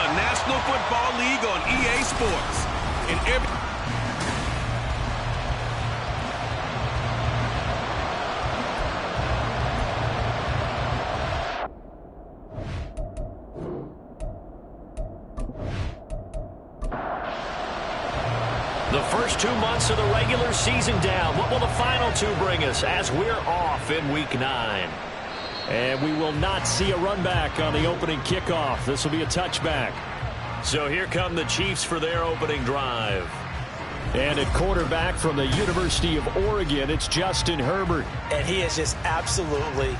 the National Football League on EA Sports. And the first 2 months of the regular season down. What will the final 2 bring us as we're off in Week 9? And we will not see a run back on the opening kickoff. This will be a touchback. So here come the Chiefs for their opening drive. And at quarterback from the University of Oregon, it's Justin Herbert. And he is just absolutely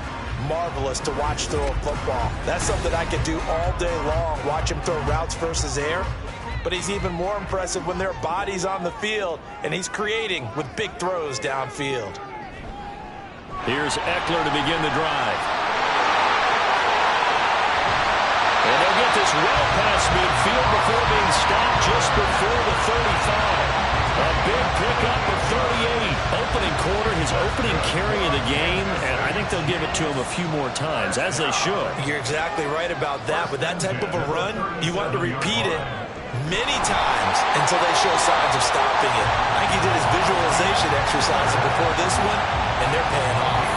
marvelous to watch throw a football. That's something I could do all day long, watch him throw routes versus air. But he's even more impressive when their body's on the field, and he's creating with big throws downfield. Here's Eckler to begin the drive. And they'll get this well past midfield before being stopped just before the 35. A big pickup of 38. Opening quarter, his opening carry of the game, and I think they'll give it to him a few more times, as they should. You're exactly right about that. With that type of a run, you want to repeat it many times until they show signs of stopping it. I think he did his visualization exercises before this one, and they're paying off.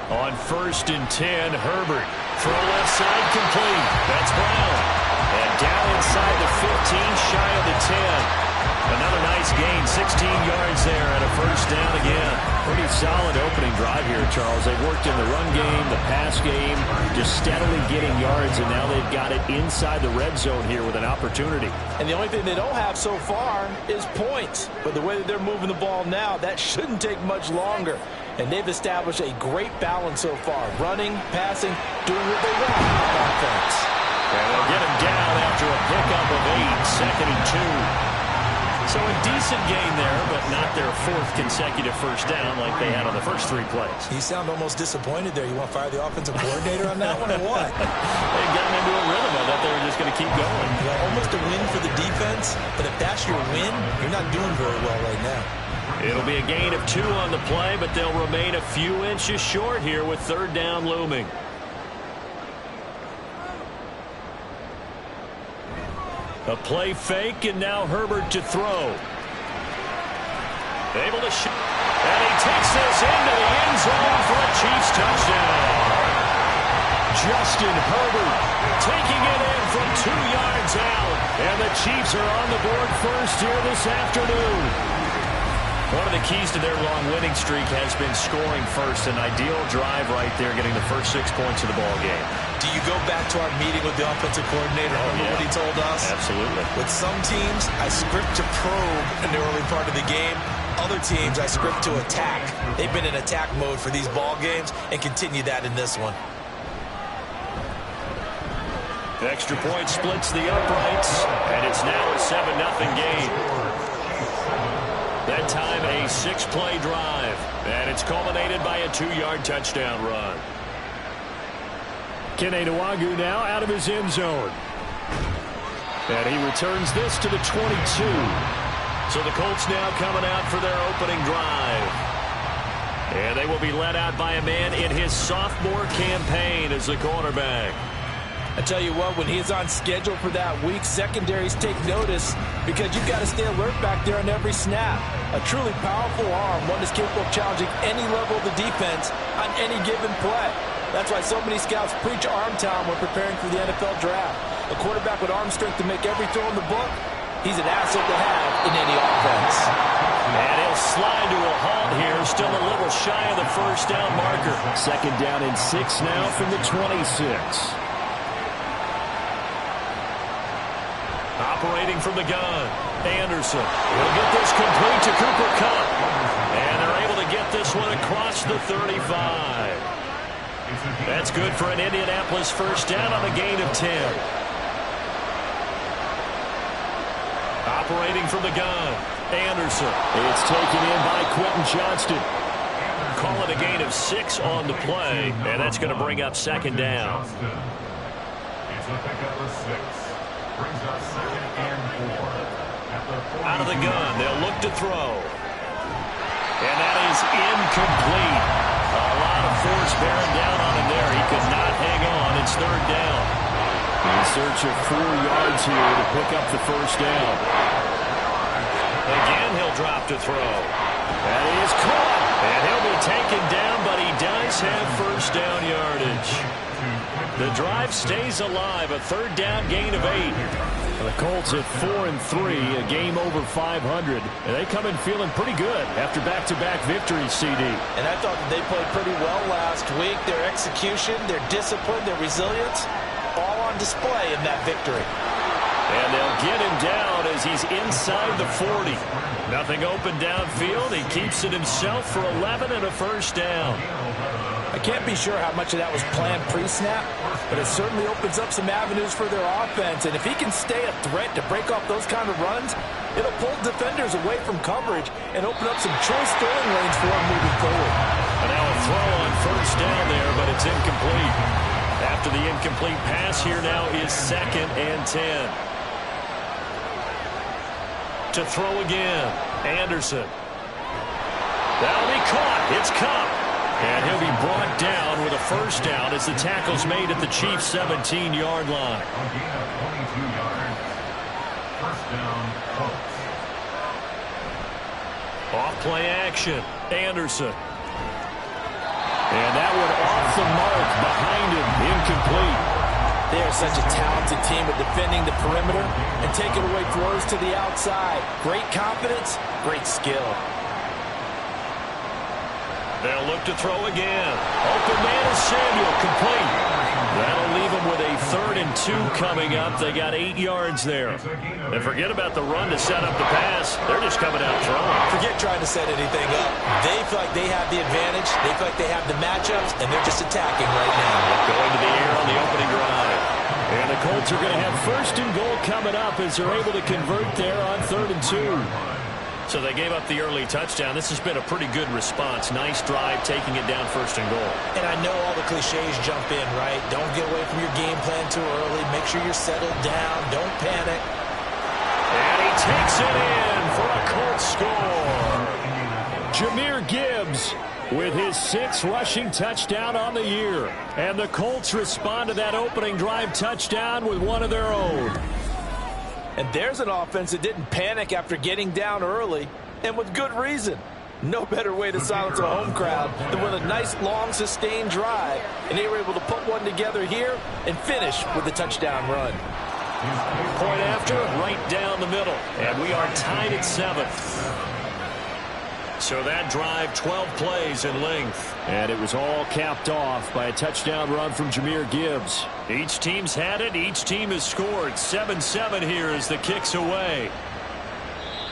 On 1st and 10, Herbert. Throw left side complete. That's Brown. And down inside the 15, shy of the 10. Another nice gain, 16 yards there and a first down again. Pretty solid opening drive here, Charles. They've worked in the run game, the pass game, just steadily getting yards, and now they've got it inside the red zone here with an opportunity. And the only thing they don't have so far is points. But the way that they're moving the ball now, that shouldn't take much longer. And they've established a great balance so far. Running, passing, doing what they want on offense. And they'll get him down after a pickup of 8, 2nd and 2. So a decent gain there, but not their 4th consecutive first down like they had on the first 3 plays. You sound almost disappointed there. You want to fire the offensive coordinator on that one or what? They got into a rhythm. I thought they were just going to keep going. Yeah, almost a win for the defense, but if that's your win, you're not doing very well right now. It'll be a gain of 2 on the play, but they'll remain a few inches short here with 3rd down looming. A play fake, and now Herbert to throw. Able to shoot, and he takes this into the end zone for a Chiefs touchdown. Justin Herbert taking it in from 2 yards out, and the Chiefs are on the board first here this afternoon. One of the keys to their long winning streak has been scoring first. An ideal drive right there, getting the first 6 points of the ball game. Do you go back to our meeting with the offensive coordinator? Remember what he told us? Absolutely. With some teams, I script to probe in the early part of the game. Other teams, I script to attack. They've been in attack mode for these ball games and continue that in this one. The extra point splits the uprights, and it's now a 7-0 game. That time a 6-play drive, and it's culminated by a 2-yard touchdown run. Kene Nwagu now out of his end zone. And he returns this to the 22. So the Colts now coming out for their opening drive. And they will be led out by a man in his sophomore campaign as the quarterback. I tell you what, when he's on schedule for that week, secondaries take notice because you've got to stay alert back there on every snap. A truly powerful arm, one that's capable of challenging any level of the defense on any given play. That's why so many scouts preach arm talent when preparing for the NFL draft. A quarterback with arm strength to make every throw in the book, he's an asset to have in any offense. And he'll slide to a halt here, still a little shy of the first down marker. 2nd down and 6 now from the 26. Operating from the gun, Anderson will get this complete to Cooper Kupp. And they're able to get this one across the 35. That's good for an Indianapolis first down on a gain of 10. Operating from the gun, Anderson. It's taken in by Quentin Johnston. Call it a gain of 6 on the play, and that's going to bring up 2nd down. It's a pickup of 6. Brings up 2nd and 4. Out of the gun, they'll look to throw. And that is incomplete. A force bearing down on him there. He could not hang on. It's third down. In search of 4 yards here to pick up the first down. Again, he'll drop to throw. And he is caught. And he'll be taken down, but he does have first down yardage. The drive stays alive. A third down gain of 8. The Colts at 4-3, a game over 500. And they come in feeling pretty good after back-to-back victories, CD. And I thought that they played pretty well last week. Their execution, their discipline, their resilience, all on display in that victory. And they'll get him down as he's inside the 40. Nothing open downfield. He keeps it himself for 11 and a first down. I can't be sure how much of that was planned pre-snap, but it certainly opens up some avenues for their offense. And if he can stay a threat to break off those kind of runs, it'll pull defenders away from coverage and open up some choice throwing lanes for him moving forward. And now a throw on first down there, but it's incomplete. After the incomplete pass, here now is 2nd and 10. To throw again, Anderson. That'll be caught. It's Cup. And he'll be brought down with a first down as the tackle's made at the Chiefs' 17-yard line. Gain of 22 yards. First down, Colts. Off play action, Anderson. And that one off the mark behind him, incomplete. They are such a talented team at defending the perimeter and taking away throws to the outside. Great confidence, great skill. They'll look to throw again. Open man is Samuel, complete. That'll leave them with a 3rd and 2 coming up. They got 8 yards there. And forget about the run to set up the pass. They're just coming out throwing. Forget trying to set anything up. They feel like they have the advantage. They feel like they have the matchups, and they're just attacking right now. Going to the air on the opening drive. And the Colts are going to have 1st and goal coming up as they're able to convert there on 3rd and 2. So they gave up the early touchdown. This has been a pretty good response. Nice drive, taking it down 1st and goal. And I know all the cliches jump in, right? Don't get away from your game plan too early. Make sure you're settled down. Don't panic. And he takes it in for a Colts score. Jahmyr Gibbs with his 6th rushing touchdown on the year. And the Colts respond to that opening drive touchdown with one of their own. And there's an offense that didn't panic after getting down early, and with good reason. No better way to silence a home crowd than with a nice, long, sustained drive. And they were able to put one together here and finish with a touchdown run. Point after, right down the middle. And we are tied at 7. So that drive, 12 plays in length. And it was all capped off by a touchdown run from Jahmyr Gibbs. Each team's had it. Each team has scored. 7-7 here as the kick's away.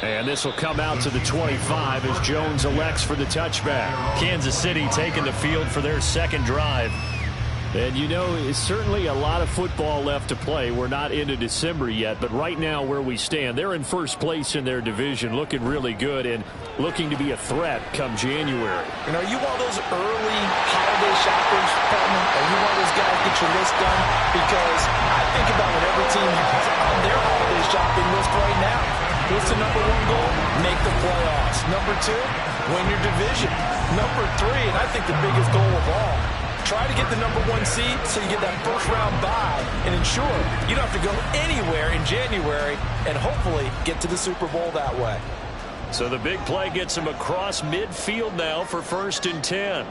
And this will come out to the 25 as Jones elects for the touchback. Kansas City taking the field for their 2nd drive. And, you know, it's certainly a lot of football left to play. We're not into December yet, but right now where we stand, they're in 1st place in their division, looking really good and looking to be a threat come January. And are you one of those early holiday shoppers, partner? Are you one of those guys that get your list done? Because I think about what every team has on their holiday shopping list right now. What's the number 1 goal? Make the playoffs. Number 2, win your division. Number 3, and I think the biggest goal of all, try to get the number 1 seed so you get that first-round bye and ensure you don't have to go anywhere in January and hopefully get to the Super Bowl that way. So the big play gets him across midfield now for 1st and 10.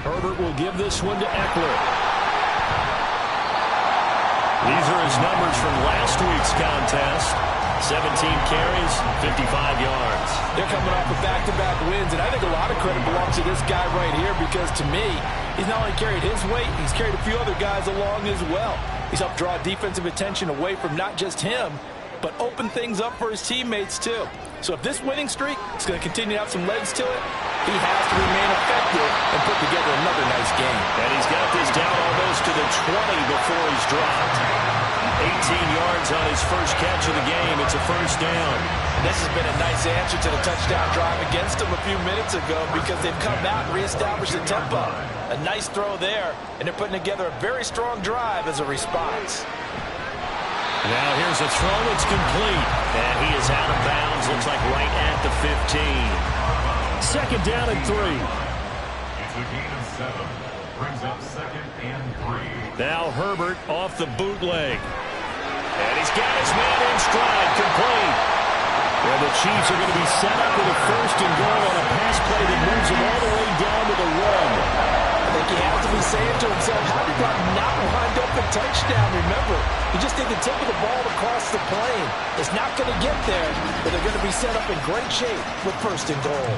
Herbert will give this one to Eckler. These are his numbers from last week's contest. 17 carries, 55 yards. They're coming off of back-to-back wins, and I think a lot of credit belongs to this guy right here because, to me, he's not only carried his weight, he's carried a few other guys along as well. He's helped draw defensive attention away from not just him, but open things up for his teammates, too. So if this winning streak is going to continue to have some legs to it, he has to remain effective and put together another nice game. And he's got this down almost to the 20 before he's dropped. 18 yards on his first catch of the game. It's a first down. This has been a nice answer to the touchdown drive against them a few minutes ago because they've come out and reestablished the tempo. A nice throw there, and they're putting together a very strong drive as a response. Now here's a throw. It's complete. And he is out of bounds. Looks like right at the 15. 2nd down and 3. It's a gain of 7. Brings up 2nd and 3. Now Herbert off the bootleg. And he's got his man in stride, complete. And the Chiefs are going to be set up with a 1st and goal on a pass play that moves them all the way down to the 1. I think he has to be saying to himself, how did that not wind up a touchdown? Remember, he just did the tip of the ball across the plane. It's not going to get there, but they're going to be set up in great shape with 1st and goal.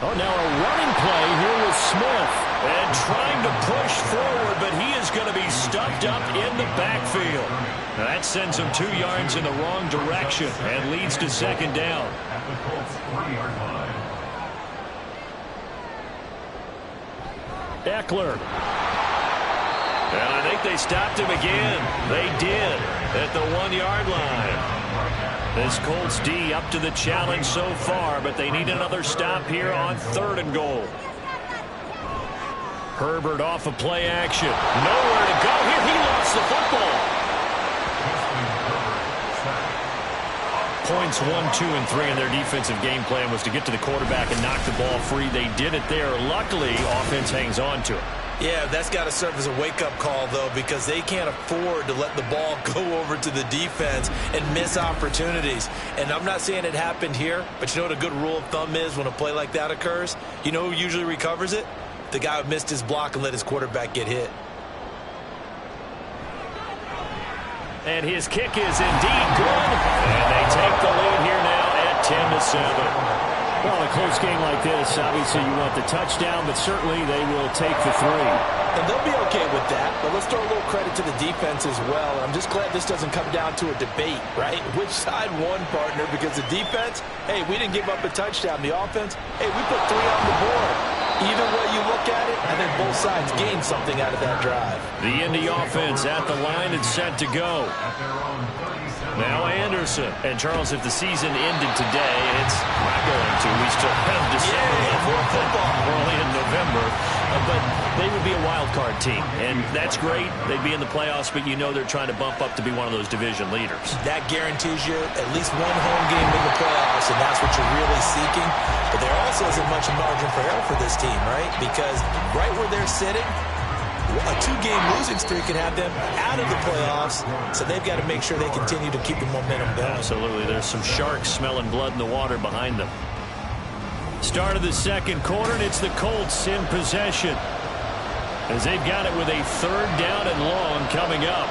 Oh, now a running play here with Smith. And trying to push forward, but he is going to be stuffed up in the backfield. Now that sends him 2 yards in the wrong direction and leads to 2nd down. At the Colts 3-yard line. Eckler. And I think they stopped him again. They did at the 1-yard line. This Colts D up to the challenge so far, but they need another stop here on 3rd and goal. Herbert off of play action. Nowhere to go here. He lost the football. Points 1, 2, and 3 in their defensive game plan was to get to the quarterback and knock the ball free. They did it there. Luckily, offense hangs on to it. Yeah, that's got to serve as a wake-up call, though, because they can't afford to let the ball go over to the defense and miss opportunities. And I'm not saying it happened here, but you know what a good rule of thumb is when a play like that occurs? You know who usually recovers it? The guy who missed his block and let his quarterback get hit. And his kick is indeed good. And they take the lead here now at 10-7. Well, a close game like this, obviously you want the touchdown, but certainly they will take the 3. And they'll be okay with that, but let's throw a little credit to the defense as well. I'm just glad this doesn't come down to a debate, right? Which side won, partner? Because the defense, hey, we didn't give up a touchdown. The offense, hey, we put 3 on the board. Either way you look at it, I think both sides gained something out of that drive. The Indy offense at the line and set to go. Now Anderson. And Charles, if the season ended today, it's not going to. We still have December. Yeah, more football. We're only in November. But they would be a wild card team. And that's great. They'd be in the playoffs, but you know they're trying to bump up to be one of those division leaders. That guarantees you at least one home game in the playoffs, and that's what you're really seeking. But there also isn't much margin for error for this team, right? Because right where they're sitting, a 2-game losing streak can have them out of the playoffs, so they've got to make sure they continue to keep the momentum going. Absolutely. There's some sharks smelling blood in the water behind them. Start of the 2nd quarter, and it's the Colts in possession as they've got it with a 3rd down and long coming up.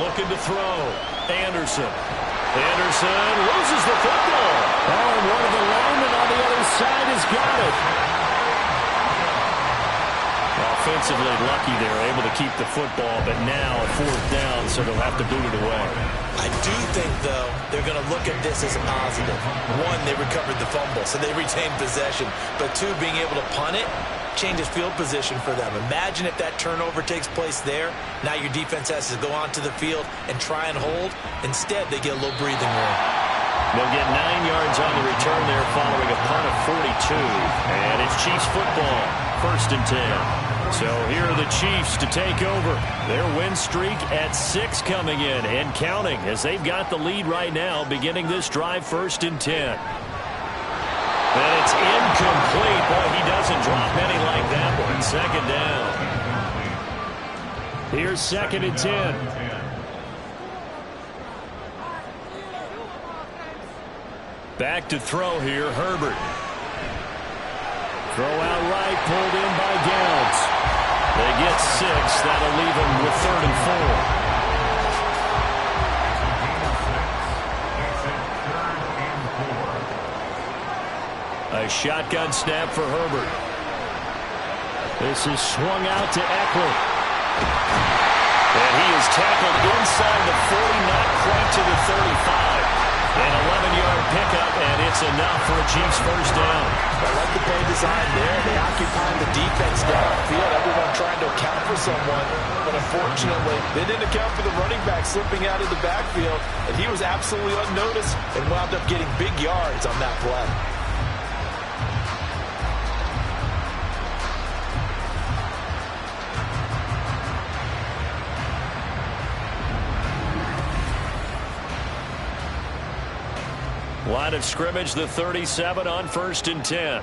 Looking to throw. Anderson. Anderson loses the football. Oh, and one of the linemen on the other side has got it. Offensively lucky they were able to keep the football, but now 4th down, so they'll have to boot it away. I do think, though, they're going to look at this as a positive. 1, they recovered the fumble, so they retained possession. But 2, being able to punt it changes field position for them. Imagine if that turnover takes place there. Now your defense has to go onto the field and try and hold. Instead, they get a little breathing room. They'll get 9 yards on the return there following a punt of 42. And it's Chiefs football, 1st and 10. So here are the Chiefs to take over. Their win streak at 6 coming in and counting as they've got the lead right now beginning this drive 1st and 10. And it's incomplete. Boy, he doesn't drop many like that one. 2nd down. Here's 2nd and 10. Back to throw here, Herbert. Throw out right, pulled in by Downs. They get 6. That'll leave them with 3rd and 4. A shotgun snap for Herbert. This is swung out to Eckler. And he is tackled inside the 40, not quite to the 35. An 11-yard pickup, and it's enough for a Chiefs 1st down. I like the play design there. They occupy the defense downfield. Everyone trying to account for someone, but unfortunately, they didn't account for the running back slipping out of the backfield, and he was absolutely unnoticed and wound up getting big yards on that play. Line of scrimmage, the 37 on 1st and 10.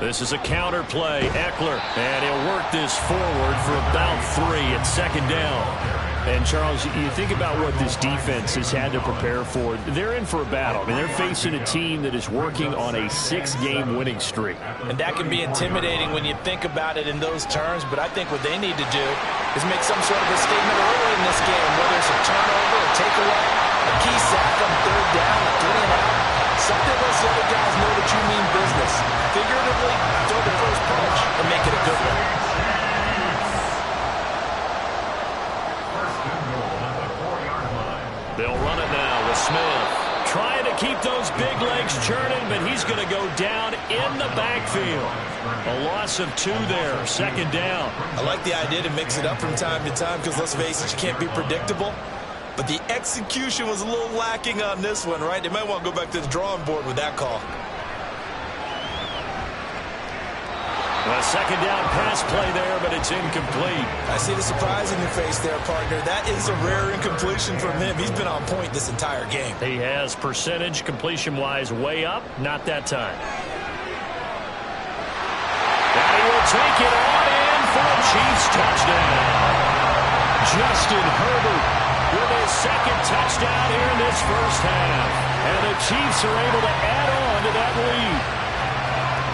This is a counter play. Eckler, and he'll work this forward for about 3 at 2nd down. And, Charles, you think about what this defense has had to prepare for. They're in for a battle. I mean, they're facing a team that is working on a 6-game winning streak. And that can be intimidating when you think about it in those terms, but I think what they need to do is make some sort of a statement early in this game, whether it's a turnover, a takeaway, a key sack on 3rd down, a 3-and-out. Something lets the other guys know that you mean business. Figuratively, throw the first punch and make it a good one. They'll run it now with Smith. Trying to keep those big legs churning, but he's going to go down in the backfield. A loss of 2 there, 2nd down. I like the idea to mix it up from time to time because, let's face it, you can't be predictable. But the execution was a little lacking on this one, right? They might want to go back to the drawing board with that call. A 2nd down pass play there, but it's incomplete. I see the surprise in your face there, partner. That is a rare incompletion from him. He's been on point this entire game. He has percentage completion-wise way up. Not that time. And he will take it on in for a Chiefs touchdown. Justin Herbert with his 2nd touchdown here in this first half. And the Chiefs are able to add on to that lead.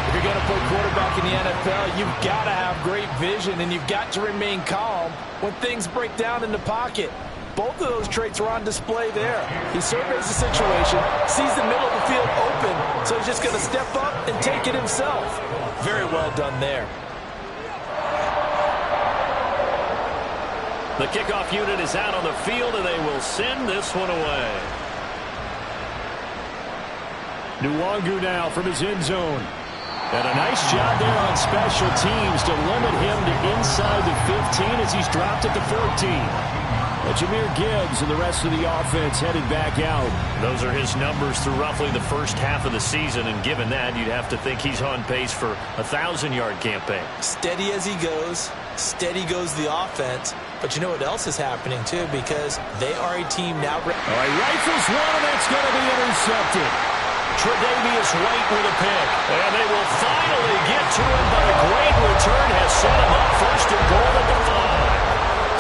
If you're going to play quarterback in the NFL, you've got to have great vision, and you've got to remain calm when things break down in the pocket. Both of those traits are on display there. He surveys the situation, sees the middle of the field open, so he's just going to step up and take it himself. Very well done there. The kickoff unit is out on the field, and they will send this one away. Nwangu now from his end zone. And a nice job there on special teams to limit him to inside the 15 as he's dropped at the 14. Jameer Gibbs and the rest of the offense headed back out. Those are his numbers through roughly the first half of the season, and given that, you'd have to think he's on pace for a 1,000-yard campaign. Steady as he goes, steady goes the offense. But you know what else is happening, too, because they are a team now. All right, rifles one, and it's going to be intercepted. Tre'Davious White with a pick, and they will finally get to him, but a great return has set him up 1st and goal at the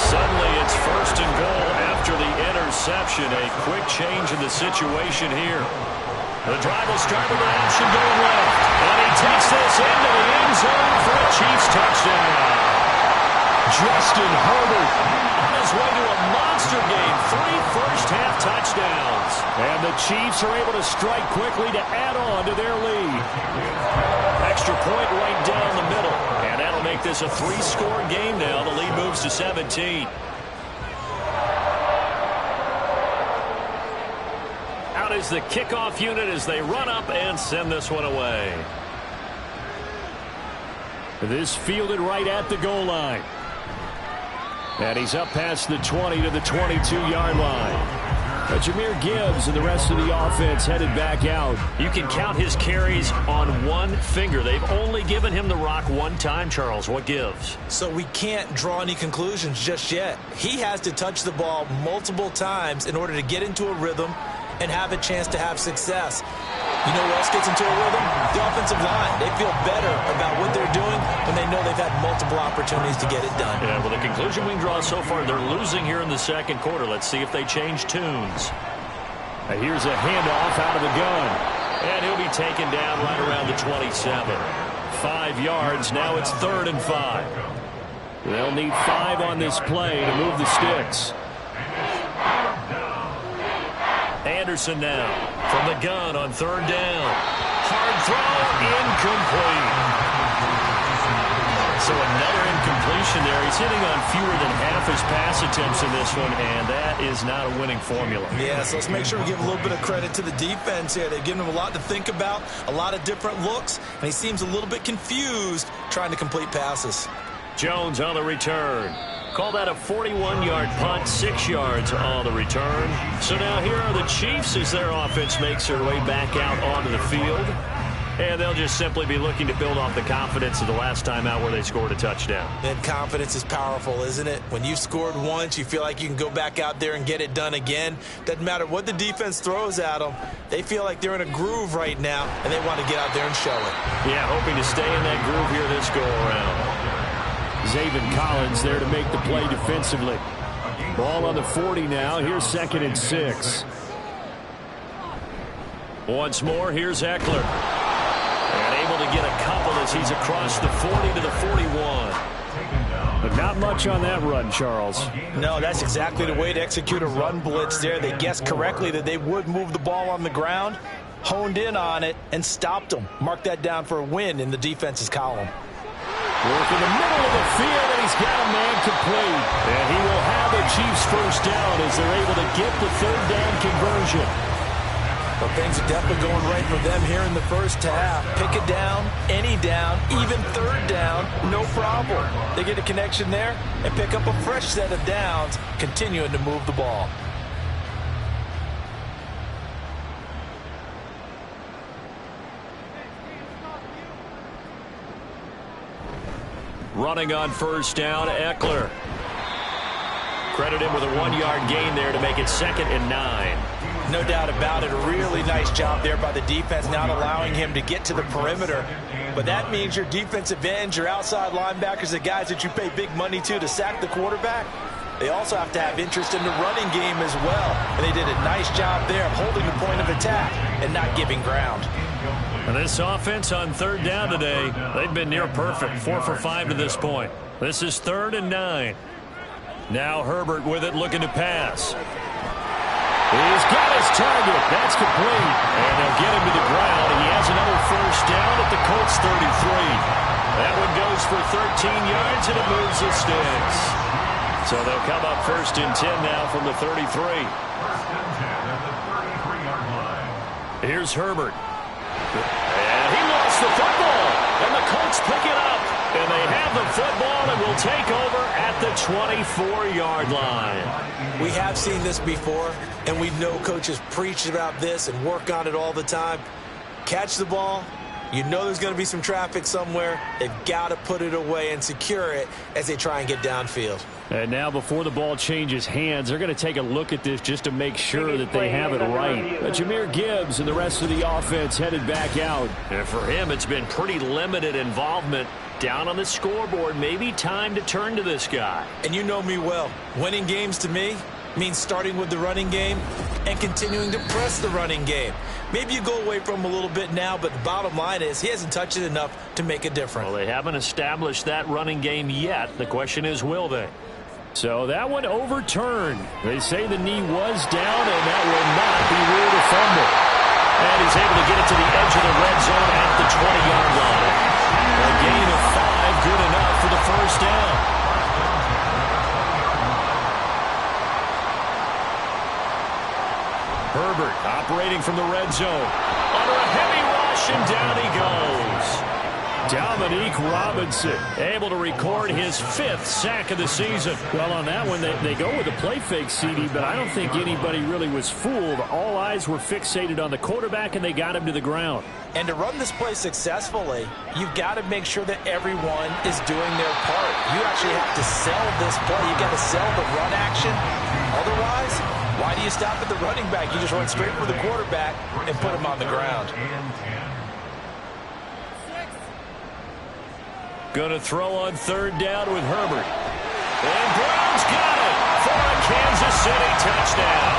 5. Suddenly it's 1st and goal after the interception. A quick change in the situation here. The drive will start with an option going left, and he takes this into the end zone for a Chiefs touchdown. Justin Herbert on his way to a monster game. 3 first-half touchdowns. And the Chiefs are able to strike quickly to add on to their lead. Extra point right down the middle. And that'll make this a 3-score game now. The lead moves to 17. Out is the kickoff unit as they run up and send this one away. This fielded right at the goal line. And he's up past the 20 to the 22-yard line. Jameer Gibbs and the rest of the offense headed back out. You can count his carries on one finger. They've only given him the rock one time, Charles. What gives? So we can't draw any conclusions just yet. He has to touch the ball multiple times in order to get into a rhythm and have a chance to have success. You know what else gets into a rhythm? The offensive line. They feel better about what they're doing when they know they've had multiple opportunities to get it done. Yeah, well, the conclusion we can draw so far, they're losing here in the 2nd quarter. Let's see if they change tunes. Here's a handoff out of the gun. And he'll be taken down right around the 27. 5 yards. Now it's 3rd and 5. They'll need 5 on this play to move the sticks. Anderson now from the gun on 3rd down. Hard throw, incomplete. So another incompletion there. He's hitting on fewer than half his pass attempts in this one, and that is not a winning formula. Yeah, so let's make sure we give a little bit of credit to the defense here. They've given him a lot to think about, a lot of different looks, and he seems a little bit confused trying to complete passes. Jones on the return. Call that a 41-yard punt, 6 yards on the return. So now here are the Chiefs as their offense makes their way back out onto the field. And they'll just simply be looking to build off the confidence of the last time out where they scored a touchdown. And confidence is powerful, isn't it? When you've scored once, you feel like you can go back out there and get it done again. Doesn't matter what the defense throws at them. They feel like they're in a groove right now, and they want to get out there and show it. Yeah, hoping to stay in that groove here this go-around. Zaven Collins there to make the play defensively. Ball on the 40 now. Here's 2nd and 6. Once more, here's Eckler. And able to get a couple as he's across the 40 to the 41. But not much on that run, Charles. No, that's exactly the way to execute a run blitz there. They guessed correctly that they would move the ball on the ground, honed in on it, and stopped them. Mark that down for a win in the defense's column. Work in the middle of the field, and he's got a man complete. And he will have the Chiefs first down as they're able to get the 3rd down conversion. Well, things are definitely going right for them here in the first half. Pick a down, any down, even 3rd down, no problem. They get a connection there and pick up a fresh set of downs, continuing to move the ball. Running on first down, Eckler. Credit him with a 1-yard gain there to make it 2nd and 9. No doubt about it. A really nice job there by the defense, not allowing him to get to the perimeter. But that means your defensive ends, your outside linebackers, the guys that you pay big money to sack the quarterback, they also have to have interest in the running game as well. And they did a nice job there of holding the point of attack and not giving ground. And this offense on 3rd down today, they've been near perfect, 4 for 5 to this point. This is 3rd and 9. Now Herbert with it, looking to pass. He's got his target. That's complete. And they'll get him to the ground. He has another first down at the Colts 33. That one goes for 13 yards, and it moves the sticks. So they'll come up 1st and 10 now from the 33. 1st and 10 at the 33-yard line. Here's Herbert. And he lost the football. And the Colts pick it up. And they have the football and will take over at the 24-yard line. We have seen this before, and we know coaches preach about this and work on it all the time. Catch the ball. You know there's going to be some traffic somewhere. They've got to put it away and secure it as they try and get downfield. And now before the ball changes hands, they're going to take a look at this just to make sure that they have it right. Jahmyr Gibbs and the rest of the offense headed back out. And for him, it's been pretty limited involvement down on the scoreboard. Maybe time to turn to this guy. And you know me well. Winning games to me means starting with the running game and continuing to press the running game. Maybe you go away from him a little bit now, but the bottom line is he hasn't touched it enough to make a difference. Well, they haven't established that running game yet. The question is, will they? So that one overturned. They say the knee was down, and that will not be ruled a fumble. And he's able to get it to the edge of the red zone at the 20-yard line. A gain of 5, good enough for the first down. Herbert operating from the red zone. Under a heavy rush, and down he goes. Dominique Robinson able to record his 5th sack of the season. Well, on that one, they go with a play fake, CD, but I don't think anybody really was fooled. All eyes were fixated on the quarterback, and they got him to the ground. And to run this play successfully, you've got to make sure that everyone is doing their part. You actually have to sell this play. You've got to sell the run action. Otherwise, why do you stop at the running back? You just run straight for the quarterback and put him on the ground. Going to throw on 3rd down with Herbert. And Brown's got it for a Kansas City touchdown.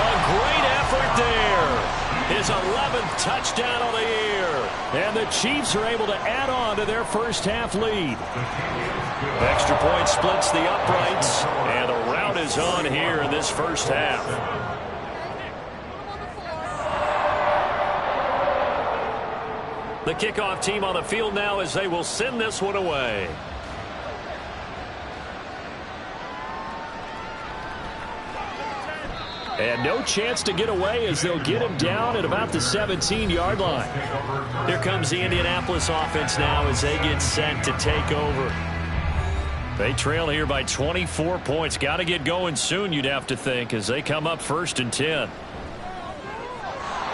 A great effort there. His 11th touchdown of the year. And the Chiefs are able to add on to their first half lead. Extra point splits the uprights. And the rout is on here in this first half. The kickoff team on the field now as they will send this one away. And no chance to get away as they'll get him down at about the 17-yard line. Here comes the Indianapolis offense now as they get set to take over. They trail here by 24 points. Got to get going soon, you'd have to think, as they come up 1st and 10.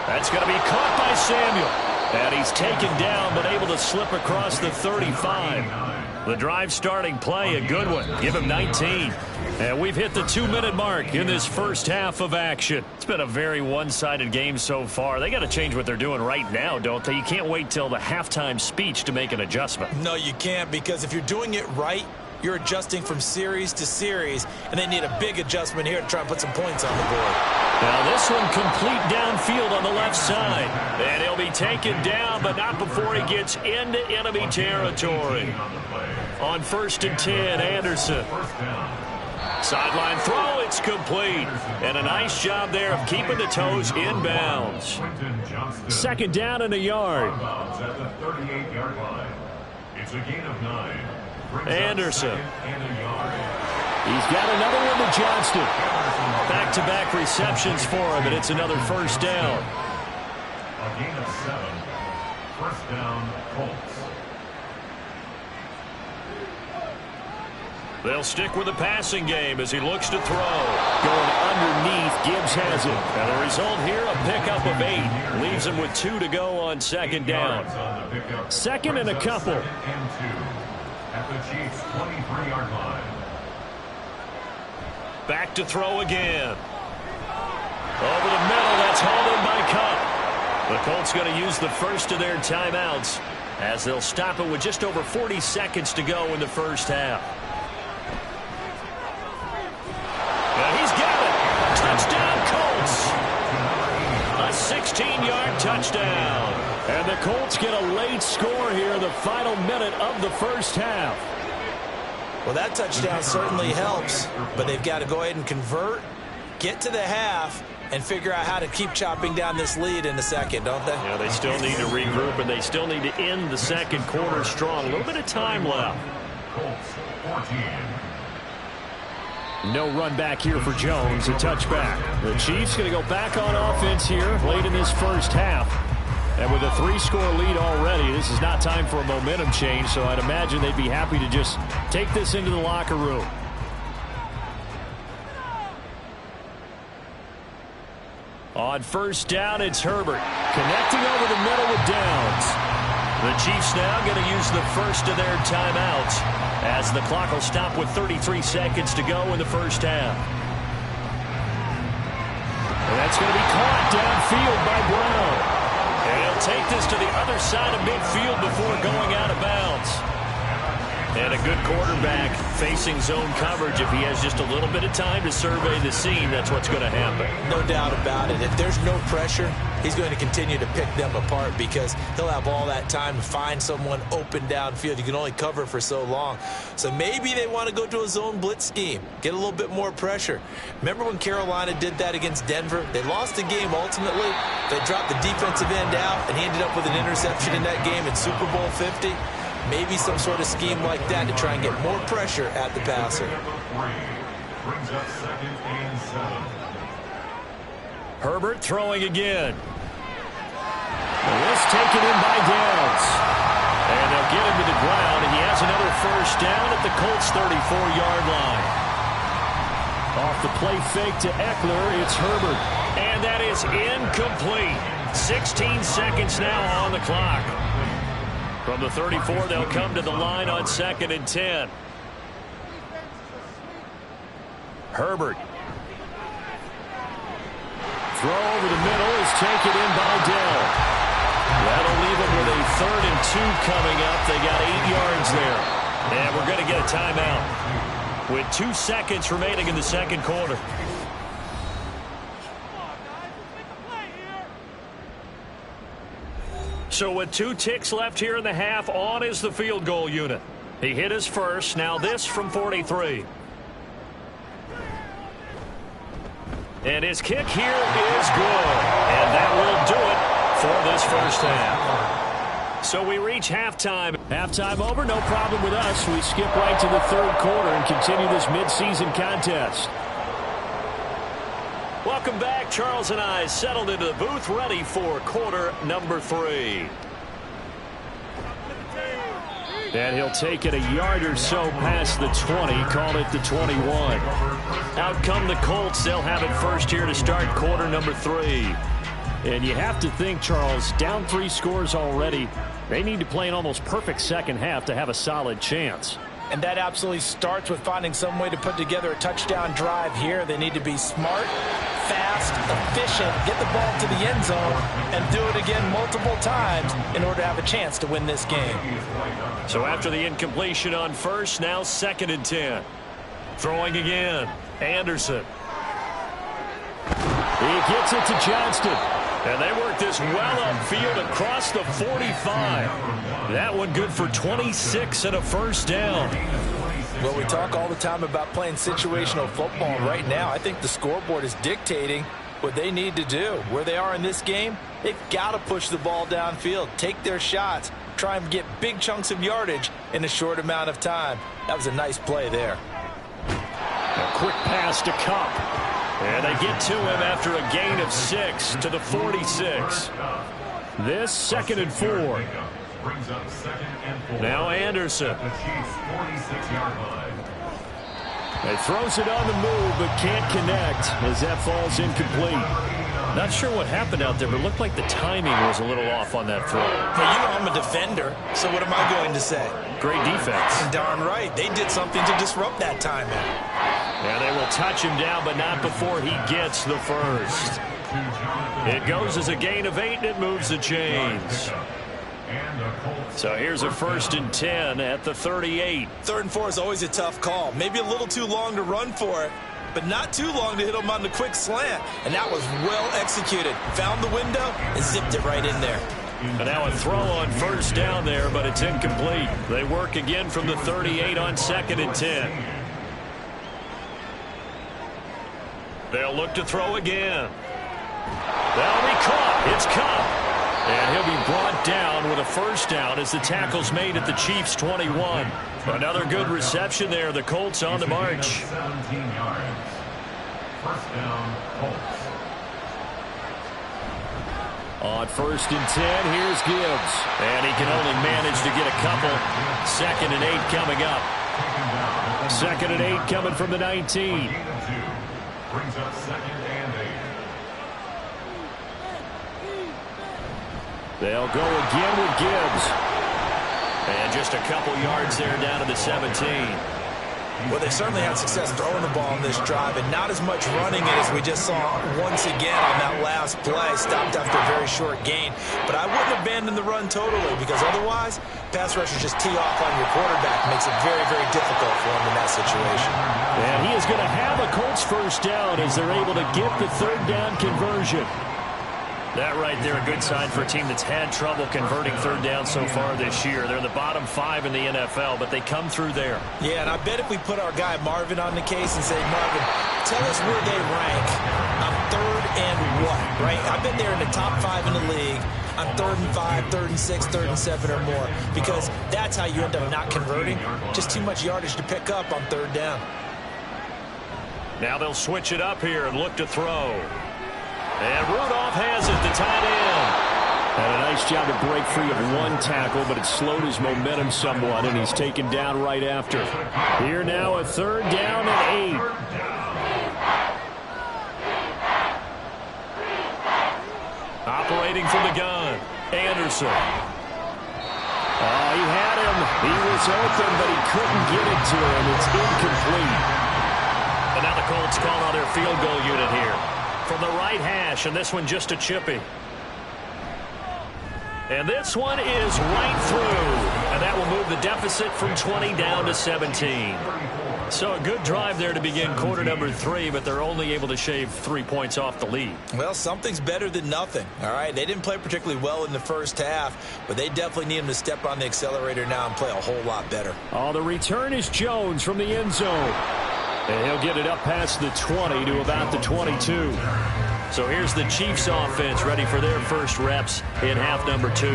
That's going to be caught by Samuel. And he's taken down, but able to slip across the 35. The drive starting play, a good one. Give him 19. And we've hit the 2-minute mark in this first half of action. It's been a very one-sided game so far. They got to change what they're doing right now, don't they? You can't wait till the halftime speech to make an adjustment. No, you can't, because if you're doing it right, you're adjusting from series to series, and they need a big adjustment here to try and put some points on the board. Now this one complete downfield on the left side. And he'll be taken down, but not before he gets into enemy territory. On 1st and 10, Anderson. Sideline throw, it's complete. And a nice job there of keeping the toes in bounds. 2nd down and a yard. At the 38-yard line. It's a gain of 9. Anderson. He's got another one to Johnston. Back-to-back receptions for him, and it's another 1st down. A gain of 7. 1st down, Colts. They'll stick with the passing game as he looks to throw. Going underneath, Gibbs has it. And the result here, a pickup of 8. Leaves him with 2 to go on 2nd down. 2nd and a couple. At the Chiefs' 23-yard line. Back to throw again. Over the middle, that's hauled in by Cup. The Colts going to use the first of their timeouts as they'll stop it with just over 40 seconds to go in the first half. And he's got it. Touchdown, Colts. A 16-yard touchdown. And the Colts get a late score here in the final minute of the first half. Well, that touchdown certainly helps, but they've got to go ahead and convert, get to the half, and figure out how to keep chopping down this lead in the second, don't they? Yeah, they still need to regroup, and they still need to end the second quarter strong. A little bit of time left. Colts 14. No run back here for Jones, a touchback. The Chiefs going to go back on offense here late in this first half. And with a 3-score lead already, this is not time for a momentum change, so I'd imagine they'd be happy to just take this into the locker room. On 1st down, it's Herbert. Connecting over the middle with Downs. The Chiefs now going to use the first of their timeouts as the clock will stop with 33 seconds to go in the first half. And that's going to be caught downfield by Brown. And he'll take this to the other side of midfield before going out of bounds. And a good quarterback facing zone coverage. If he has just a little bit of time to survey the scene, that's what's going to happen. No doubt about it. If there's no pressure, he's going to continue to pick them apart because he'll have all that time to find someone open downfield. You can only cover for so long. So maybe they want to go to a zone blitz scheme, get a little bit more pressure. Remember when Carolina did that against Denver? They lost the game ultimately. They dropped the defensive end out, and he ended up with an interception in that game in Super Bowl 50. Maybe some sort of scheme like that to try and get more pressure at the passer. Brings up 2nd and 7. Herbert throwing again. This taken in by Downs. And they'll get him to the ground, and he has another 1st down at the Colts' 34-yard line. Off the play fake to Eckler, it's Herbert. And that is incomplete. 16 seconds now on the clock. From the 34, they'll come to the line on 2nd and 10. Herbert. Throw over the middle is taken in by Dell. That'll leave them with a 3rd and 2 coming up. They got 8 yards there. And we're going to get a timeout with 2 seconds remaining in the second quarter. So with 2 ticks left here in the half, on is the field goal unit. He hit his first. Now this from 43. And his kick here is good. And that will do it for this first half. So we reach halftime. Halftime over, no problem with us. We skip right to the 3rd quarter and continue this midseason contest. Welcome back. Charles and I settled into the booth, ready for quarter number 3. And he'll take it a yard or so past the 20, call it the 21. Out come the Colts. They'll have it first here to start quarter number 3. And you have to think, Charles, down 3 scores already. They need to play an almost perfect second half to have a solid chance. And that absolutely starts with finding some way to put together a touchdown drive here. They need to be smart, fast, efficient, get the ball to the end zone, and do it again multiple times in order to have a chance to win this game. So after the incompletion on first, now 2nd and 10. Throwing again, Anderson. He gets it to Johnston. And they work this well upfield across the 45. That one good for 26 and a first down. Well, we talk all the time about playing situational football. Right now, I think the scoreboard is dictating what they need to do. Where they are in this game, they've got to push the ball downfield, take their shots, try and get big chunks of yardage in a short amount of time. That was a nice play there. A quick pass to Cup. And they get to him after a gain of 6 to the 46. This 2nd and 4. Now Anderson. He throws it on the move but can't connect as that falls incomplete. Not sure what happened out there, but it looked like the timing was a little off on that throw. Hey, you know I'm a defender, so what am I going to say? Great defense. Darn right. They did something to disrupt that timing. And they will touch him down, but not before he gets the first. It goes as a gain of 8, and it moves the chains. So here's a 1st and 10 at the 38. 3rd and 4 is always a tough call. Maybe a little too long to run for it, but not too long to hit him on the quick slant. And that was well executed. Found the window and zipped it right in there. And now a throw on 1st down there, but it's incomplete. They work again from the 38 on 2nd and 10. They'll look to throw again. That'll be caught. It's Cup. And he'll be brought down with a 1st down as the tackle's made at the Chiefs' 21. Another good reception there. The Colts on the march. 17 yards. 1st down, Colts. On 1st and 10, here's Gibbs. And he can only manage to get a couple. 2nd and 8 coming up. 2nd and 8 coming from the 19. Brings up 2nd and 8. They'll go again with Gibbs. And just a couple yards there down to the 17. Well, they certainly had success throwing the ball on this drive, and not as much running it as we just saw once again on that last play. Stopped after a very short gain. But I wouldn't abandon the run totally, because otherwise, pass rushers just tee off on your quarterback. Makes it very, very difficult for him in that situation. And he is going to have a Colts 1st down as they're able to get the 3rd down conversion. That right there, a good sign for a team that's had trouble converting 3rd down so far this year. They're in the bottom 5 in the NFL, but they come through there. Yeah, and I bet if we put our guy Marvin on the case and say, Marvin, tell us where they rank on 3rd and what, right? I bet they're in the top 5 in the league on 3rd and 5, 3rd and 6, 3rd and 7 or more, because that's how you end up not converting. Just too much yardage to pick up on 3rd down. Now they'll switch it up here and look to throw. And Rudolph has it, the tight end. And a nice job to break free of 1 tackle, but it slowed his momentum somewhat, and he's taken down right after. Here now a 3rd down and 8. Operating from the gun, Anderson. He had him. He was open, but he couldn't get it to him. It's incomplete. And now the Colts call on their field goal unit here. From the right hash, and this one just a chippy. And this one is right through. And that will move the deficit from 20 down to 17. So a good drive there to begin quarter number 3, but they're only able to shave 3 points off the lead. Well, something's better than nothing, all right? They didn't play particularly well in the 1st half, but they definitely need him to step on the accelerator now and play a whole lot better. Oh, the return is Jones from the end zone. And he'll get it up past the 20 to about the 22. So here's the Chiefs offense ready for their first reps in half number 2.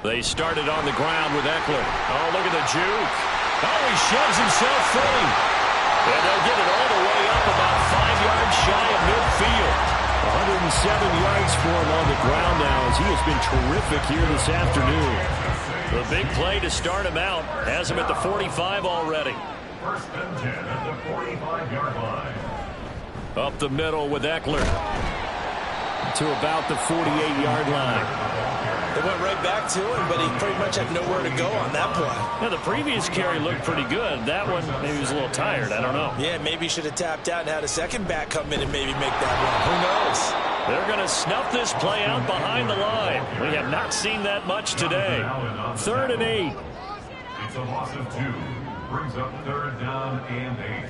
They started on the ground with Eckler. Oh, look at the juke. Oh, he shoves himself free. And they'll get it all the way up about 5 yards shy of midfield. 107 yards for him on the ground now as he has been terrific here this afternoon. The big play to start him out has him at the 45 already. First and 10 at the 45-yard line. Up the middle with Eckler to about the 48-yard line. They went right back to him, but he pretty much had nowhere to go on that play. Yeah, the previous carry looked pretty good. That one, maybe he was a little tired. I don't know. Yeah, maybe he should have tapped out and had a second back come in and maybe make that run. Who knows? They're going to snuff this play out behind the line. We have not seen that much today. 3rd and 8. It's a loss of 2. Brings up 3rd down and 8.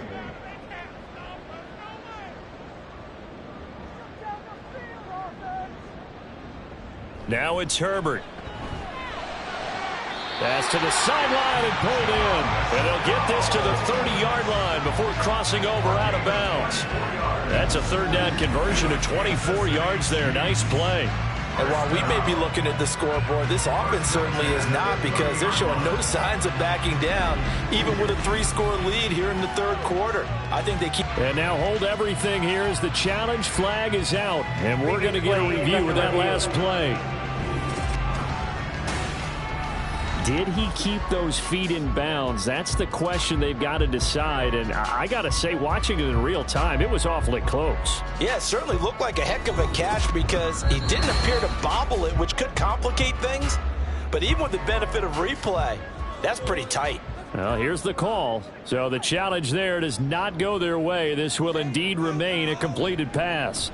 Now it's Herbert. Pass to the sideline and pulled in. And they'll get this to the 30-yard line before crossing over out of bounds. That's a 3rd down conversion of 24 yards there. Nice play. And while we may be looking at the scoreboard, this offense certainly is not, because they're showing no signs of backing down, even with a 3-score lead here in the 3rd quarter. I think they keep... And now hold everything here as the challenge flag is out. And we're going to get a review of that last play. Did he keep those feet in bounds? That's the question they've got to decide. And I got to say, watching it in real time, it was awfully close. Yeah, it certainly looked like a heck of a catch, because he didn't appear to bobble it, which could complicate things. But even with the benefit of replay, that's pretty tight. Well, here's the call. So the challenge there does not go their way. This will indeed remain a completed pass.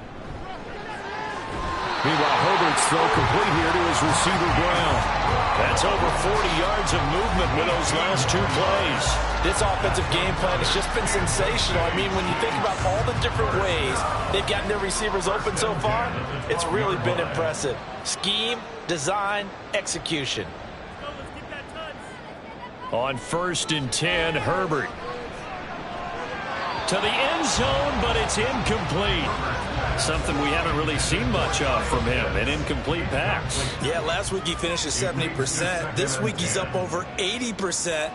Meanwhile, Herbert's throw complete here to his receiver, Brown. That's over 40 yards of movement with those last 2 plays. This offensive game plan has just been sensational. I mean, when you think about all the different ways they've gotten their receivers open so far, it's really been impressive. Scheme, design, execution. On 1st and 10, Herbert. To the end zone, but it's incomplete. Something we haven't really seen much of from him, an incomplete pass. Yeah, last week he finished at 70%. This week he's up over 80%.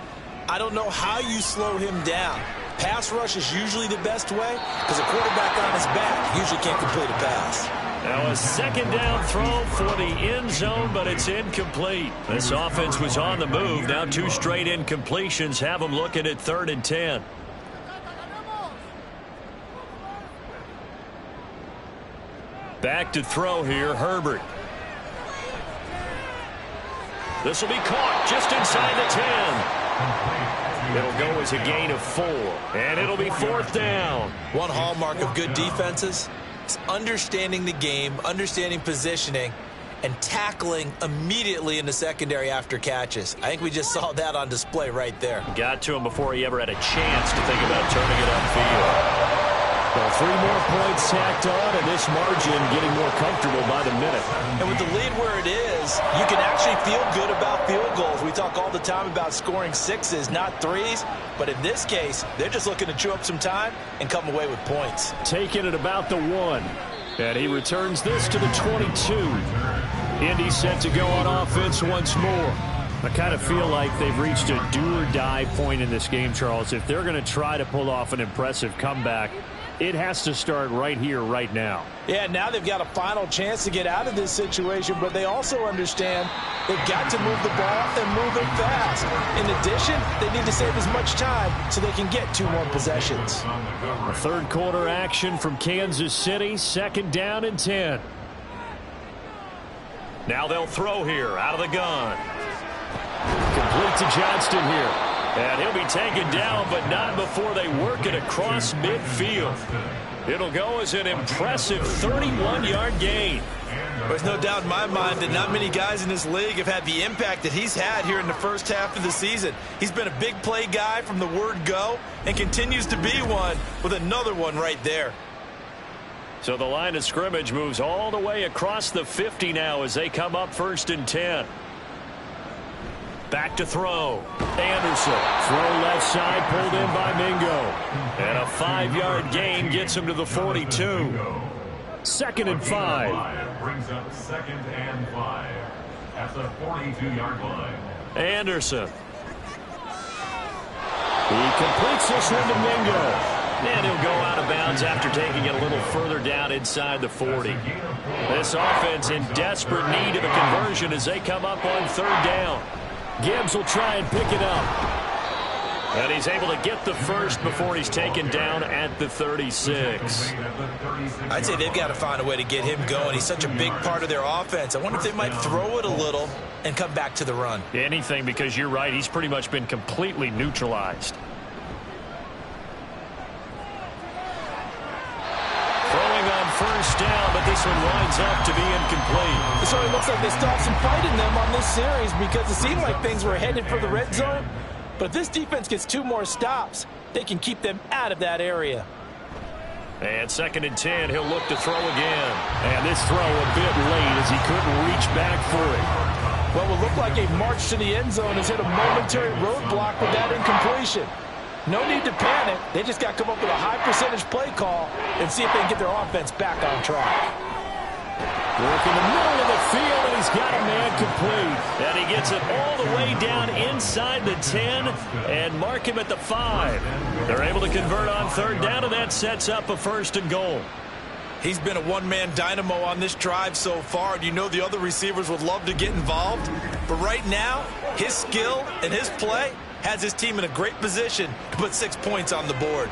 I don't know how you slow him down. Pass rush is usually the best way, because a quarterback on his back usually can't complete a pass. Now a 2nd down throw for the end zone, but it's incomplete. This offense was on the move. Now 2 straight incompletions have them looking at 3rd and 10. Back to throw here, Herbert. This will be caught just inside the 10. It'll go as a gain of 4, and it'll be 4th down. One hallmark of good defenses is understanding the game, understanding positioning, and tackling immediately in the secondary after catches. I think we just saw that on display right there. Got to him before he ever had a chance to think about turning it upfield. Well, 3 more points tacked on, and this margin getting more comfortable by the minute. And with the lead where it is, you can actually feel good about field goals. We talk all the time about scoring 6s, not 3s. But in this case, they're just looking to chew up some time and come away with points. Taking it about the 1. And he returns this to the 22. Indy's set to go on offense once more. I kind of feel like they've reached a do-or-die point in this game, Charles. If they're going to try to pull off an impressive comeback, it has to start right here, right now. Yeah, now they've got a final chance to get out of this situation, but they also understand they've got to move the ball and move it fast. In addition, they need to save as much time so they can get 2 more possessions. A 3rd quarter action from Kansas City, 2nd down and 10. Now they'll throw here out of the gun. Complete to Johnston here. And he'll be taken down, but not before they work it across midfield. It'll go as an impressive 31-yard gain. There's no doubt in my mind that not many guys in this league have had the impact that he's had here in the first half of the season. He's been a big play guy from the word go and continues to be one with another one right there. So the line of scrimmage moves all the way across the 50 now as they come up 1st and 10. Back to throw. Anderson. Throw left side, pulled in by Mingo. And a 5-yard gain gets him to the 42. 2nd and 5. Brings up 2nd and 5 at the 42-yard line. Anderson. He completes this one to Mingo. And he'll go out of bounds after taking it a little further down inside the 40. This offense in desperate need of a conversion as they come up on 3rd down. Gibbs will try and pick it up. And he's able to get the first before he's taken down at the 36. I'd say they've got to find a way to get him going. He's such a big part of their offense. I wonder if they might throw it a little and come back to the run. Anything, because you're right, he's pretty much been completely neutralized. Throwing on first down, but this one winds up to be incomplete. It certainly looks like they stopped some fight in them on this series because it seemed like things were headed for the red zone. But if this defense gets 2 more stops, they can keep them out of that area. And 2nd and 10, he'll look to throw again. And this throw a bit late as he couldn't reach back for it. Well, it will look like a march to the end zone has hit a momentary roadblock with that incompletion. No need to panic. They just got to come up with a high percentage play call and see if they can get their offense back on track. Work in the middle of the field, and he's got a man complete. And he gets it all the way down inside the 10 and mark him at the 5. They're able to convert on 3rd down, and that sets up a 1st and goal. He's been a one-man dynamo on this drive so far, and you know the other receivers would love to get involved. But right now, his skill and his play has his team in a great position to put 6 points on the board.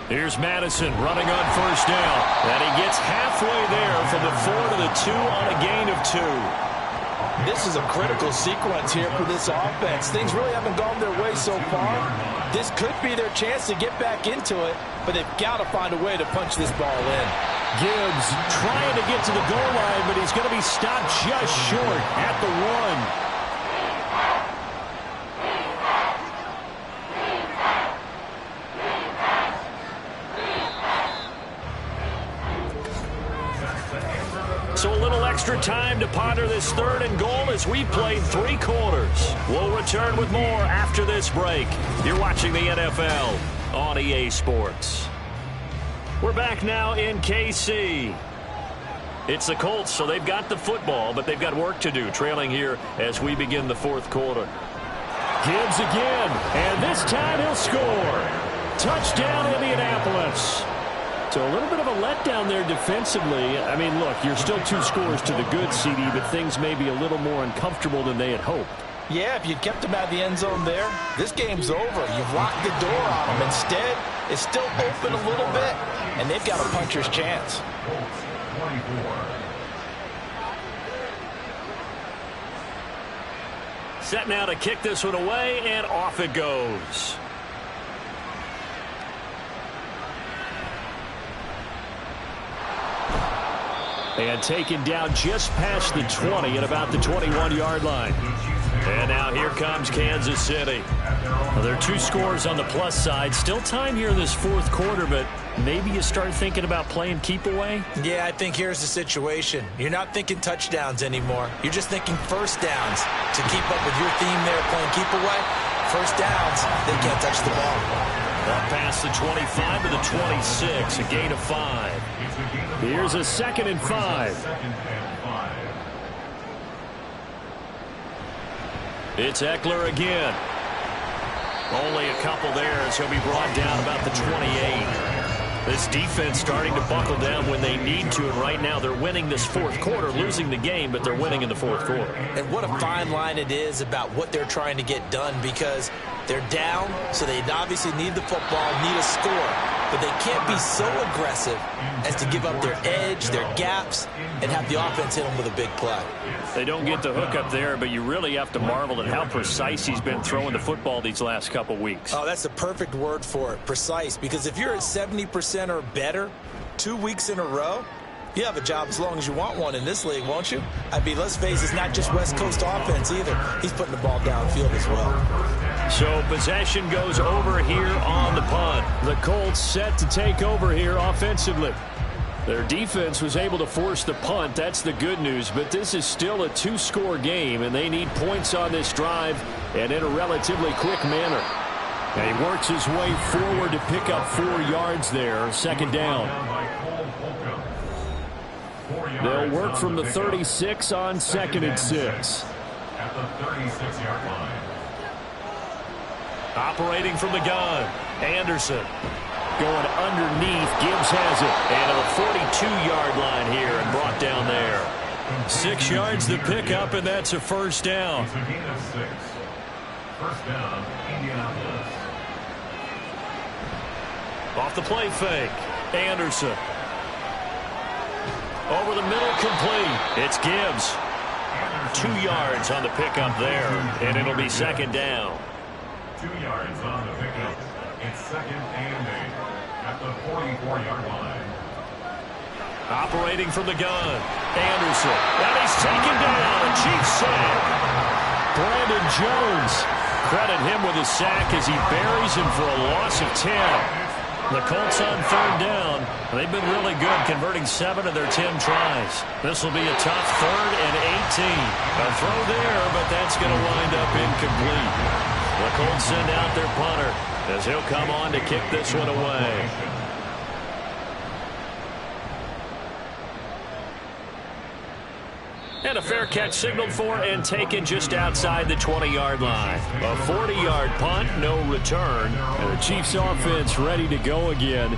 Here's Madison running on 1st down. And he gets halfway there from the 4 to the 2 on a gain of 2. This is a critical sequence here for this offense. Things really haven't gone their way so far. This could be their chance to get back into it, but they've got to find a way to punch this ball in. Gibbs trying to get to the goal line, but he's going to be stopped just short at the 1. So a little extra time to ponder this 3rd and goal as we played 3 quarters. We'll return with more after this break. You're watching the NFL on EA Sports. We're back now in KC. It's the Colts, so they've got the football, but they've got work to do, trailing here as we begin the 4th quarter. Gibbs again, and this time he'll score. Touchdown, Indianapolis. So a little bit of a letdown there defensively. I mean, look, you're still 2 scores to the good, CD, but things may be a little more uncomfortable than they had hoped. Yeah, if you'd kept them out of the end zone there, this game's over. You've locked the door on them. Instead, it's still open a little bit, and they've got a puncher's chance. Set now to kick this one away, and off it goes. And taken down just past the 20 at about the 21-yard line. And now here comes Kansas City. Well, there are 2 scores on the plus side. Still time here in this 4th quarter, but maybe you start thinking about playing keep away? Yeah, I think here's the situation. You're not thinking touchdowns anymore. You're just thinking 1st downs. To keep up with your theme there, playing keep away, 1st downs, they can't touch the ball. Up past the 25 to the 26, a gain of 5. Here's a 2nd and 5. It's Eckler again. Only a couple there as he'll be brought down about the 28. This defense starting to buckle down when they need to, and right now they're winning this 4th quarter, losing the game, but they're winning in the 4th quarter. And what a fine line it is about what they're trying to get done, because they're down, so they obviously need the football, need a score. But they can't be so aggressive as to give up their edge, their gaps, and have the offense hit them with a big play. They don't get the hook up there, but you really have to marvel at how precise he's been throwing the football these last couple weeks. Oh, that's the perfect word for it, precise. Because if you're at 70% or better 2 weeks in a row, you have a job as long as you want one in this league, won't you? I mean, let's face it, it's not just West Coast offense either. He's putting the ball downfield as well. So possession goes over here on the punt. The Colts set to take over here offensively. Their defense was able to force the punt. That's the good news. But this is still a 2-score game, and they need points on this drive and in a relatively quick manner. And he works his way forward to pick up 4 yards there. 2nd down. They'll work from the 36 on 2nd and 6. At the 36-yard line. Operating from the gun, Anderson. Going underneath, Gibbs has it. And a 42-yard line here and brought down there. 6 yards the pickup, and that's a first down. It's a gain of 6. First down, Indianapolis. Off the play fake. Anderson. Over the middle, complete. It's Gibbs. 2 yards on the pickup there, and it'll be second down. 2 yards on the pickup. It's second and 8 at the 44-yard line. Operating from the gun. Anderson. And he's taken down. Chief sack. Brandon Jones. Credit him with a sack as he buries him for a loss of 10. The Colts on third down. They've been really good, converting 7 of their 10 tries. This will be a tough 3rd and 18. A throw there, but that's going to wind up incomplete. The Colts send out their punter as he'll come on to kick this one away. And a fair catch signaled for and taken just outside the 20-yard line. A 40-yard punt, no return. And the Chiefs offense ready to go again.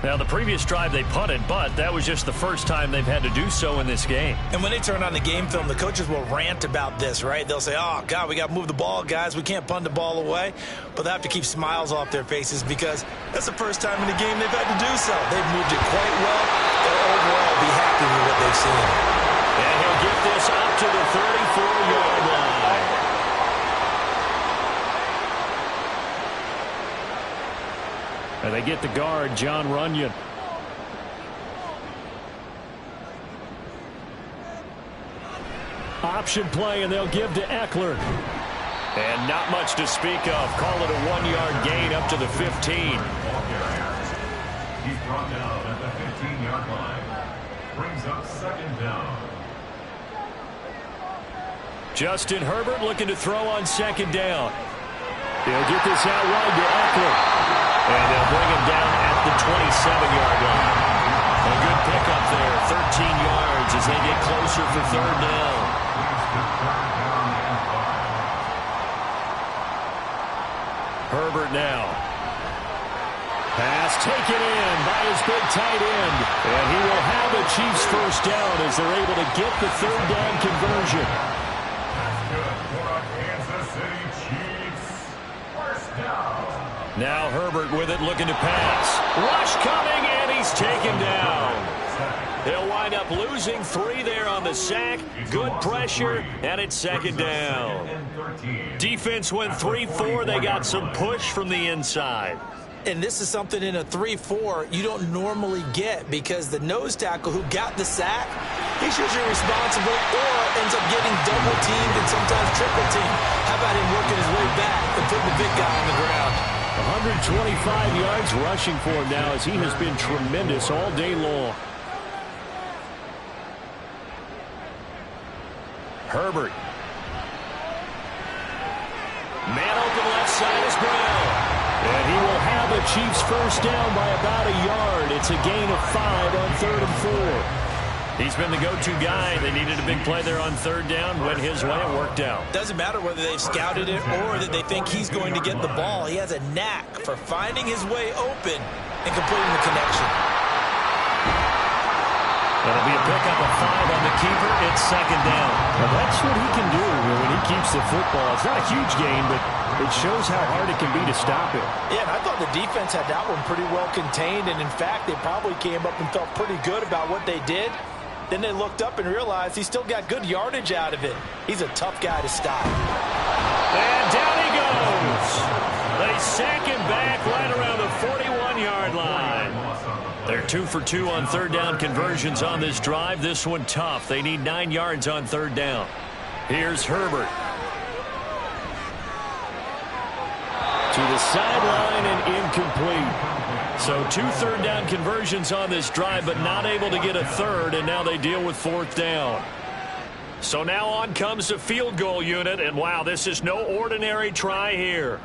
Now, the previous drive they punted, but that was just the first time they've had to do so in this game. And when they turn on the game film, the coaches will rant about this, right? They'll say, oh, God, we got to move the ball, guys. We can't punt the ball away. But they have to keep smiles off their faces because that's the first time in the game they've had to do so. They've moved it quite well. They'll overall be happy with what they've seen. And he'll get this up to the 34-yard line. And they get the guard, John Runyon. Option play, and they'll give to Eckler. And not much to speak of. Call it a 1-yard gain up to the 15. He's brought down at the 15-yard line. Brings up second down. Justin Herbert looking to throw on second down. They'll get this out wide to Eckler. And they'll bring him down at the 27-yard line. A good pickup there, 13 yards as they get closer for third down. Herbert now. Pass taken in by his big tight end. And he will have the Chiefs first down as they're able to get the third down conversion. Now Herbert with it, looking to pass. Rush coming, and he's taken down. They'll wind up losing 3 there on the sack. Good pressure, and it's second down. Defense went 3-4. They got some push from the inside. And this is something in a 3-4 you don't normally get because the nose tackle who got the sack, he's usually responsible or ends up getting double-teamed and sometimes triple-teamed. How about him working his way back and putting the big guy on the ground? 125 yards rushing for him now as he has been tremendous all day long. Herbert. Man open left side is Brown. And he will have the Chiefs first down by about a yard. It's a gain of 5 on 3rd and 4. He's been the go-to guy. They needed a big play there on third down. Went his way. It worked out. Doesn't matter whether they've scouted it or that they think he's going to get the ball. He has a knack for finding his way open and completing the connection. That'll be a pickup of 5 on the keeper. It's second down. Well, that's what he can do when he keeps the football. It's not a huge gain, but it shows how hard it can be to stop it. Yeah, and I thought the defense had that one pretty well contained, and in fact, they probably came up and felt pretty good about what they did. Then they looked up and realized he still got good yardage out of it. He's a tough guy to stop. And down he goes. They sack him back right around the 41-yard line. They're 2 for 2 on third down conversions on this drive. This one tough. They need 9 yards on third down. Here's Herbert. To the sideline and incomplete. So 2 third down conversions on this drive, but not able to get a third, and now they deal with fourth down. So now on comes the field goal unit, and wow, this is no ordinary try here.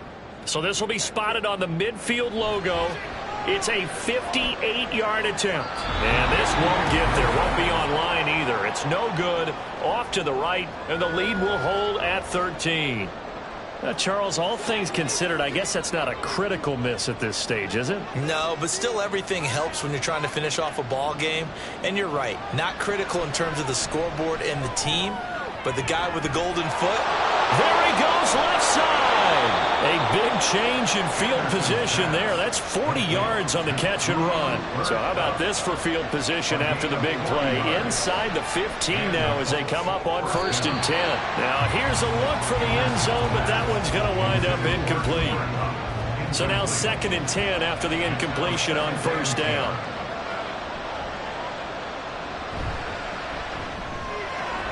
So this will be spotted on the midfield logo. It's a 58-yard attempt. And this won't get there. Won't be on line either. It's no good. Off to the right, and the lead will hold at 13. Charles, all things considered, I guess that's not a critical miss at this stage, is it? No, but still everything helps when you're trying to finish off a ball game. And you're right, not critical in terms of the scoreboard and the team, but the guy with the golden foot. There he goes, left side. A big change in field position there. That's 40 yards on the catch and run. So how about this for field position after the big play? Inside the 15 now as they come up on 1st and 10. Now here's a look for the end zone, but that one's going to wind up incomplete. So now 2nd and 10 after the incompletion on 1st down.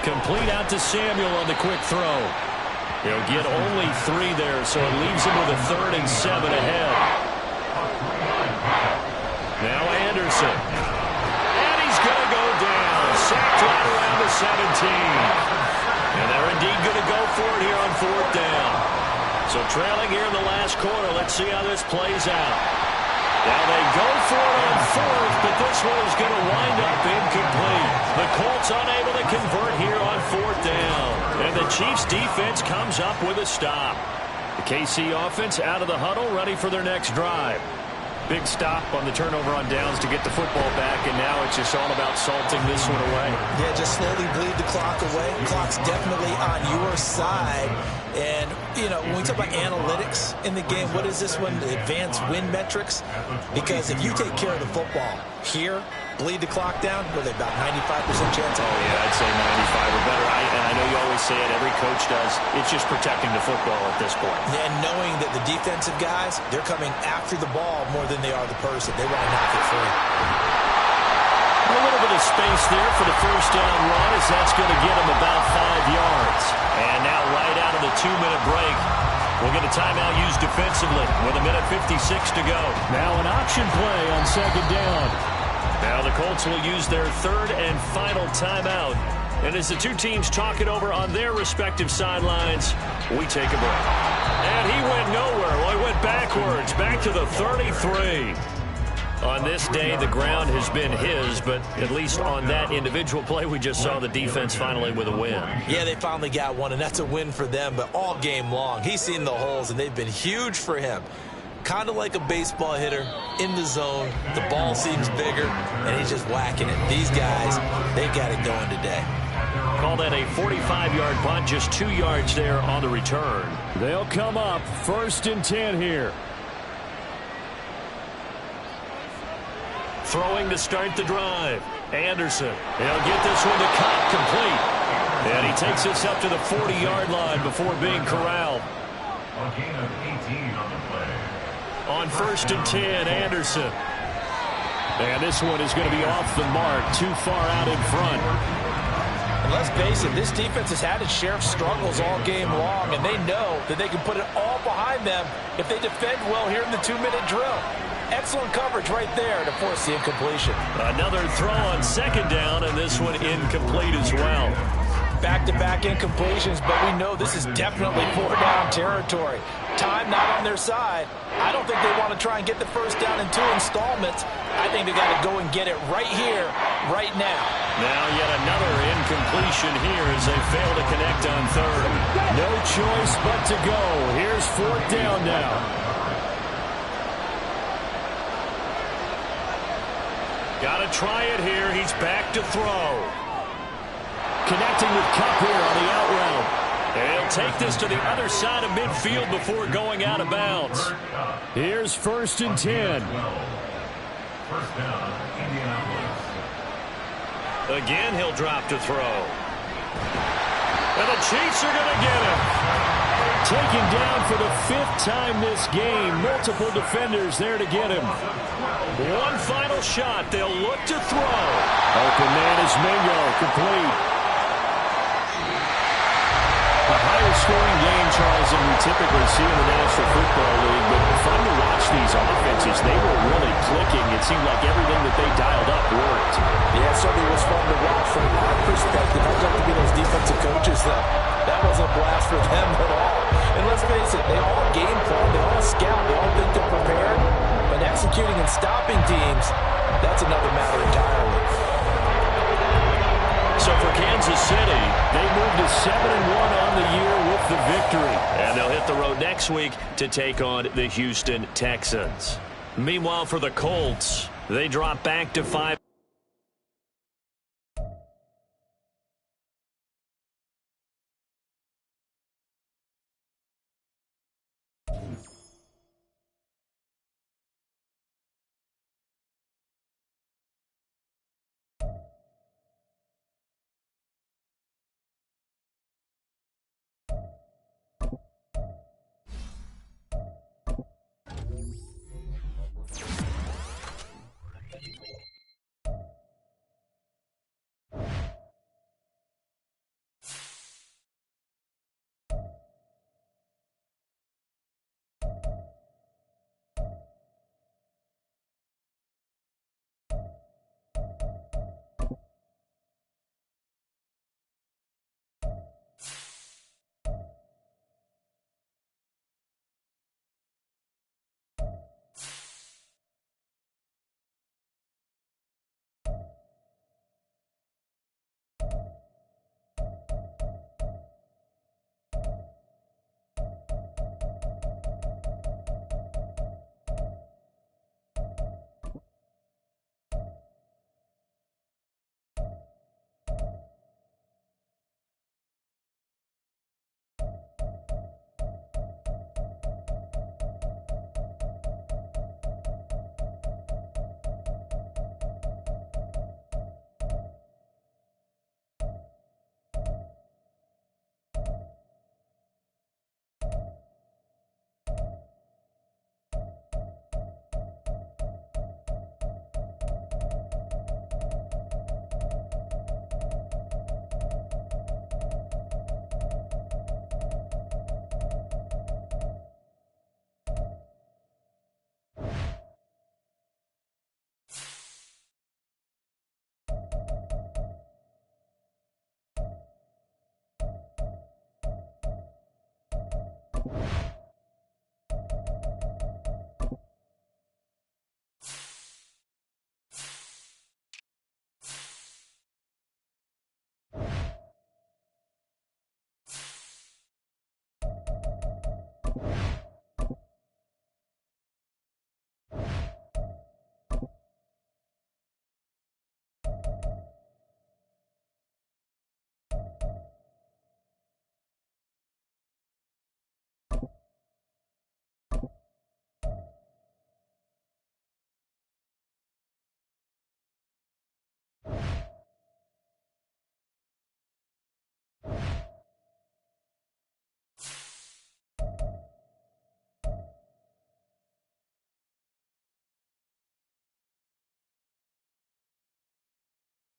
Complete out to Samuel on the quick throw. He'll get only 3 there, so it leaves him with a 3rd and 7 ahead. Now Anderson. And he's going to go down. Sacked right around the 17. And they're indeed going to go for it here on 4th down. So trailing here in the last quarter. Let's see how this plays out. Now they go for it on 4th, but this one is going to wind up incomplete. The Colts unable to convert here on 4th down. And the Chiefs defense comes up with a stop. The KC offense out of the huddle, ready for their next drive. Big stop on the turnover on downs to get the football back, and now it's just all about salting this one away. Yeah, just slowly bleed the clock away. Clock's definitely on your side. And, you know, when we talk about analytics in the game, what is this one? Advanced win metrics? Because if you take care of the football here, bleed the clock down, what are they, about 95% chance? Oh, yeah, I'd say 95 or better. And I know you always say it, every coach does. It's just protecting the football at this point. And knowing that the defensive guys, they're coming after the ball more than they are the person. They want to knock it free. A little bit of space there for the 1st down run, as that's going to get him about 5 yards. And now right out of the 2-minute break, we'll get a timeout used defensively with 1:56 to go. Now an option play on 2nd down. Now the Colts will use their 3rd and final timeout. And as the two teams talk it over on their respective sidelines, we take a break. And he went nowhere. Well, he went backwards, back to the 33. On this day, the ground has been his, but at least on that individual play, we just saw the defense finally with a win. Yeah, they finally got one, and that's a win for them, but all game long, he's seen the holes, and they've been huge for him. Kind of like a baseball hitter in the zone. The ball seems bigger, and he's just whacking it. These guys, they got it going today. Call that a 45-yard punt, just 2 yards there on the return. They'll come up 1st and 10 here. Throwing to start the drive. Anderson. He'll get this one to Cobb complete. And he takes this up to the 40-yard line before being corralled. A gain of 18 on the play. On 1st and 10, Anderson. And this one is going to be off the mark, too far out in front. And let's face it, this defense has had its share of struggles all game long, and they know that they can put it all behind them if they defend well here in the 2-minute drill. Excellent coverage right there to force the incompletion. Another throw on 2nd down, and this one incomplete as well. Back-to-back incompletions, but we know this is definitely 4-down territory. Time not on their side. I don't think they want to try and get the 1st down in 2 installments. I think they got to go and get it right here, right now. Now yet another incompletion here as they fail to connect on 3rd. No choice but to go. Here's 4th down now. Got to try it here. He's back to throw. Connecting with Kupp here on the out route. And he'll take this to the other side of midfield before going out of bounds. Here's 1st and 10. 1st down, Indianapolis. Again, he'll drop to throw. And the Chiefs are going to get him. Taken down for the 5th time this game. Multiple defenders there to get him. One final shot. They'll look to throw. Open man is Mingo. Complete. A higher scoring game, Charles, than we typically see in the National Football League. But fun to watch these offenses. They were really clicking. It seemed like everything that they dialed up worked. Yeah, it certainly was fun to watch from our perspective. I'd love to be those defensive coaches, though. That wasn't a blast for them at all. And let's face it, they all game plan, they all scout, they all think they're prepared. But executing and stopping teams, that's another matter entirely. So for Kansas City, they moved to 7-1 on the year with with the victory. And they'll hit the road next week to take on the Houston Texans. Meanwhile, for the Colts, they drop back to 5.